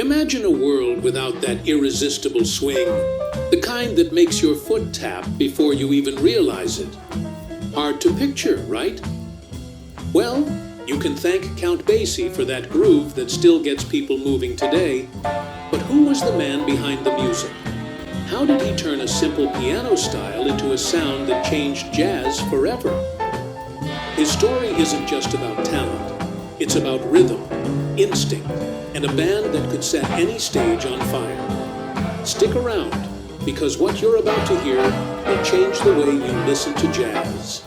Imagine a world without that irresistible swing, the kind that makes your foot tap before you even realize it. Hard to picture, right? Well, you can thank Count Basie for that groove that still gets people moving today. But who was the man behind the music? How did he turn a simple piano style into a sound that changed jazz forever? His story isn't just about talent. It's about rhythm, instinct, and a band that could set any stage on fire. Stick around, because what you're about to hear will change the way you listen to jazz.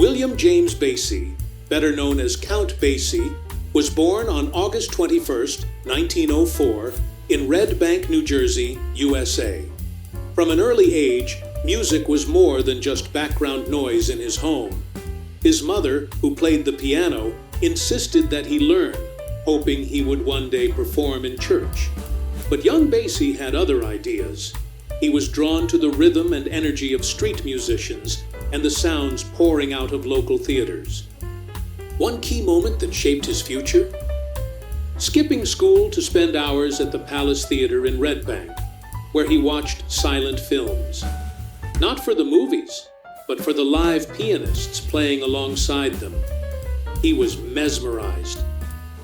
William James Basie, better known as Count Basie, was born on August 21, 1904, in Red Bank, New Jersey, USA. From an early age, music was more than just background noise in his home. His mother, who played the piano, insisted that he learn, hoping he would one day perform in church. But young Basie had other ideas. He was drawn to the rhythm and energy of street musicians and the sounds pouring out of local theaters. One key moment that shaped his future? Skipping school to spend hours at the Palace Theater in Red Bank, where he watched silent films. Not for the movies, but for the live pianists playing alongside them. He was mesmerized.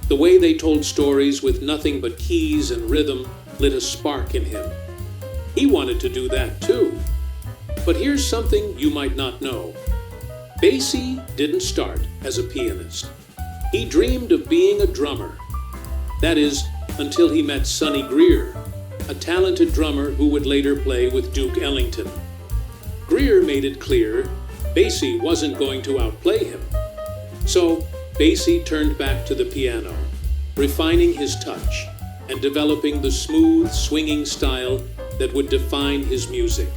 The way they told stories with nothing but keys and rhythm lit a spark in him. He wanted to do that too. But here's something you might not know. Basie didn't start as a pianist. He dreamed of being a drummer. That is, until he met Sonny Greer, a talented drummer who would later play with Duke Ellington. Greer made it clear Basie wasn't going to outplay him. So Basie turned back to the piano, refining his touch and developing the smooth, swinging style that would define his music.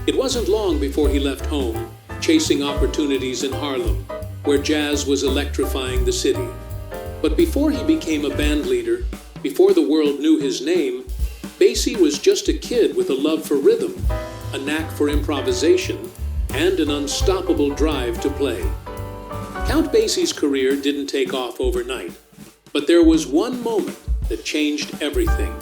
It wasn't long before he left home, chasing opportunities in Harlem, where jazz was electrifying the city. But before he became a band leader, before the world knew his name, Basie was just a kid with a love for rhythm, a knack for improvisation, and an unstoppable drive to play. Count Basie's career didn't take off overnight, but there was one moment that changed everything.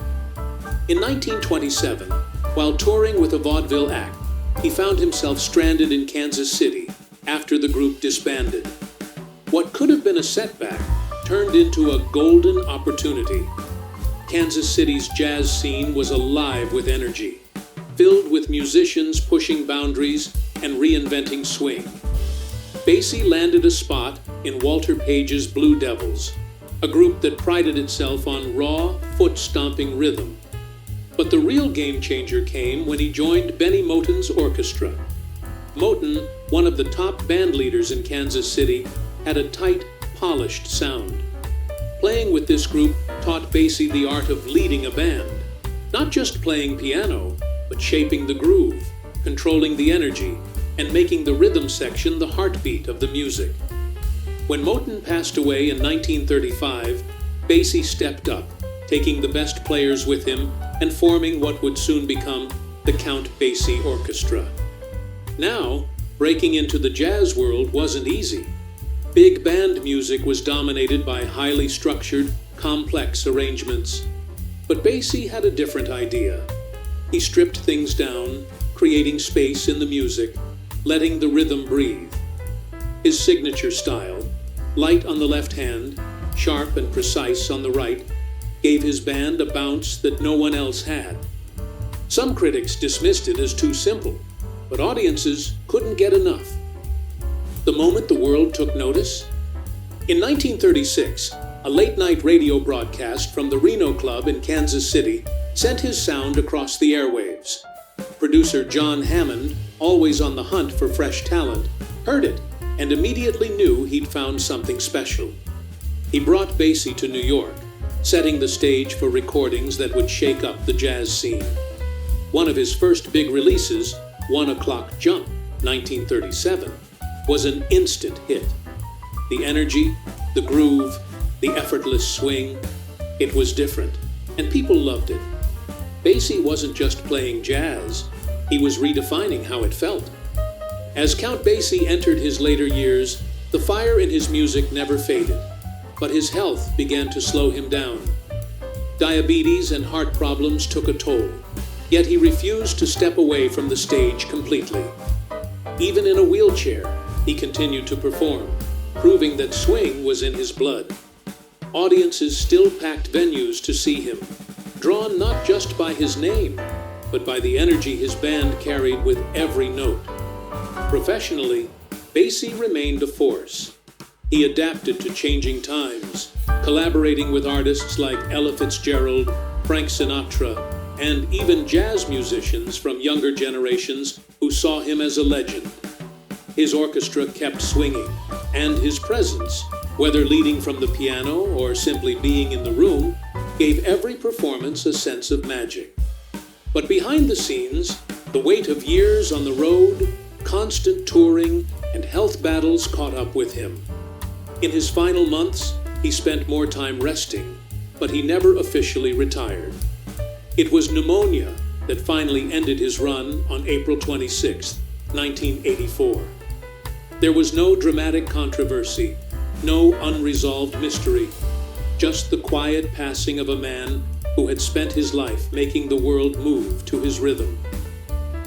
In 1927, while touring with a vaudeville act, he found himself stranded in Kansas City after the group disbanded. What could have been a setback turned into a golden opportunity. Kansas City's jazz scene was alive with energy, filled with musicians pushing boundaries and reinventing swing. Basie landed a spot in Walter Page's Blue Devils, a group that prided itself on raw, foot-stomping rhythm. But the real game changer came when he joined Benny Moten's orchestra. Moten, one of the top band leaders in Kansas City, had a tight, polished sound. Playing with this group taught Basie the art of leading a band, not just playing piano, but shaping the groove, controlling the energy, and making the rhythm section the heartbeat of the music. When Moten passed away in 1935, Basie stepped up, taking the best players with him and forming what would soon become the Count Basie Orchestra. Now, breaking into the jazz world wasn't easy. Big band music was dominated by highly structured, complex arrangements. But Basie had a different idea. He stripped things down, creating space in the music, letting the rhythm breathe. His signature style, light on the left hand, sharp and precise on the right, gave his band a bounce that no one else had. Some critics dismissed it as too simple, but audiences couldn't get enough. The moment the world took notice? In 1936, a late-night radio broadcast from the Reno Club in Kansas City sent his sound across the airwaves. Producer John Hammond, always on the hunt for fresh talent, heard it and immediately knew he'd found something special. He brought Basie to New York, setting the stage for recordings that would shake up the jazz scene. One of his first big releases, 1 O'Clock Jump, 1937, was an instant hit. The energy, the groove, the effortless swing, it was different, and people loved it. Basie wasn't just playing jazz, he was redefining how it felt. As Count Basie entered his later years, the fire in his music never faded, but his health began to slow him down. Diabetes and heart problems took a toll, yet he refused to step away from the stage completely. Even in a wheelchair, he continued to perform, proving that swing was in his blood. Audiences still packed venues to see him, drawn not just by his name, but by the energy his band carried with every note. Professionally, Basie remained a force. He adapted to changing times, collaborating with artists like Ella Fitzgerald, Frank Sinatra, and even jazz musicians from younger generations who saw him as a legend. His orchestra kept swinging, and his presence, whether leading from the piano or simply being in the room, gave every performance a sense of magic. But behind the scenes, the weight of years on the road, constant touring, and health battles caught up with him. In his final months, he spent more time resting, but he never officially retired. It was pneumonia that finally ended his run on April 26, 1984. There was no dramatic controversy, no unresolved mystery, just the quiet passing of a man who had spent his life making the world move to his rhythm.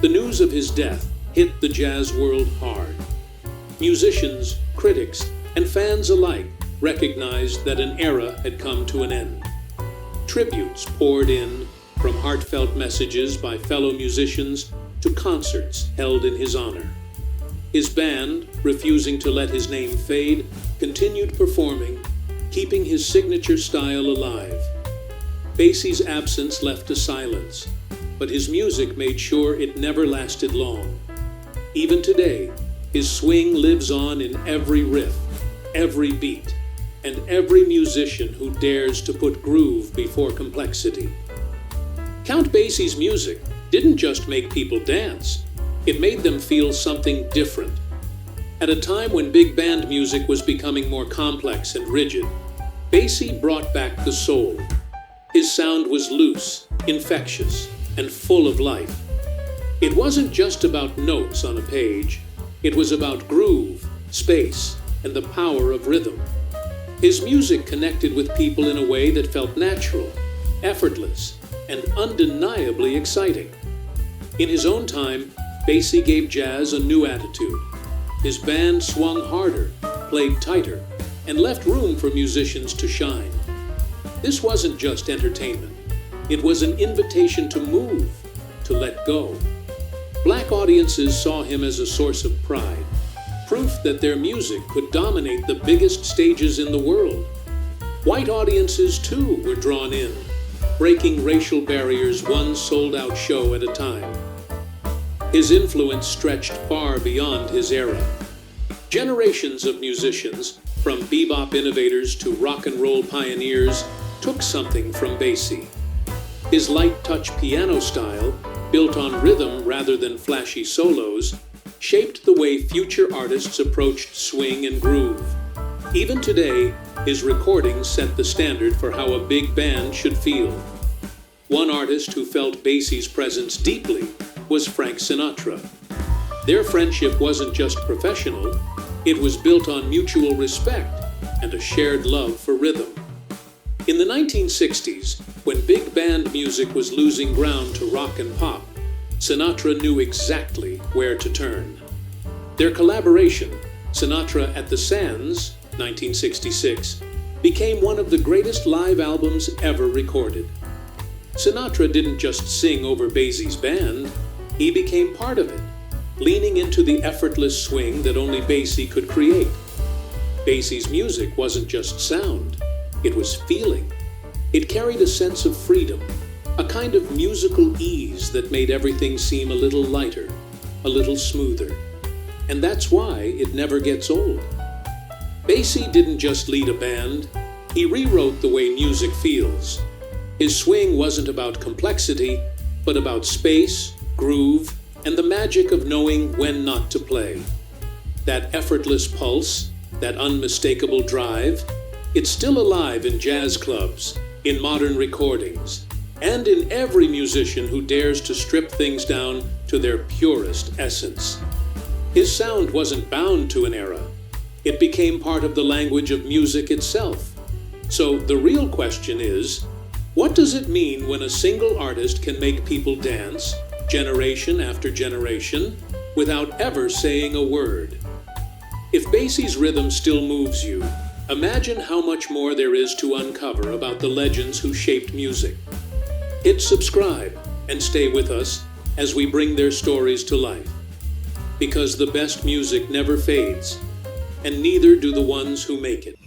The news of his death hit the jazz world hard. Musicians, critics, and fans alike recognized that an era had come to an end. Tributes poured in, from heartfelt messages by fellow musicians to concerts held in his honor. His band, refusing to let his name fade, continued performing, keeping his signature style alive. Basie's absence left a silence, but his music made sure it never lasted long. Even today, his swing lives on in every riff, every beat, and every musician who dares to put groove before complexity. Count Basie's music didn't just make people dance, it made them feel something different. At a time when big band music was becoming more complex and rigid, Basie brought back the soul. His sound was loose, infectious, and full of life. It wasn't just about notes on a page, it was about groove, space, and the power of rhythm. His music connected with people in a way that felt natural, effortless, and undeniably exciting. In his own time, Basie gave jazz a new attitude. His band swung harder, played tighter, and left room for musicians to shine. This wasn't just entertainment. It was an invitation to move, to let go. Black audiences saw him as a source of pride, proof that their music could dominate the biggest stages in the world. White audiences, too, were drawn in, breaking racial barriers one sold-out show at a time. His influence stretched far beyond his era. Generations of musicians, from bebop innovators to rock and roll pioneers, took something from Basie. His light-touch piano style, built on rhythm rather than flashy solos, shaped the way future artists approached swing and groove. Even today, his recordings set the standard for how a big band should feel. One artist who felt Basie's presence deeply was Frank Sinatra. Their friendship wasn't just professional, it was built on mutual respect and a shared love for rhythm. In the 1960s, when big band music was losing ground to rock and pop, Sinatra knew exactly where to turn. Their collaboration, Sinatra at the Sands, 1966, became one of the greatest live albums ever recorded. Sinatra didn't just sing over Basie's band, he became part of it, leaning into the effortless swing that only Basie could create. Basie's music wasn't just sound, it was feeling. It carried a sense of freedom, a kind of musical ease that made everything seem a little lighter, a little smoother. And that's why it never gets old. Basie didn't just lead a band, he rewrote the way music feels. His swing wasn't about complexity, but about space, groove, and the magic of knowing when not to play. That effortless pulse, that unmistakable drive, it's still alive in jazz clubs, in modern recordings, and in every musician who dares to strip things down to their purest essence. His sound wasn't bound to an era. It became part of the language of music itself. So the real question is, what does it mean when a single artist can make people dance, generation after generation, without ever saying a word? If Basie's rhythm still moves you, imagine how much more there is to uncover about the legends who shaped music. Hit subscribe and stay with us as we bring their stories to life. Because the best music never fades, and neither do the ones who make it.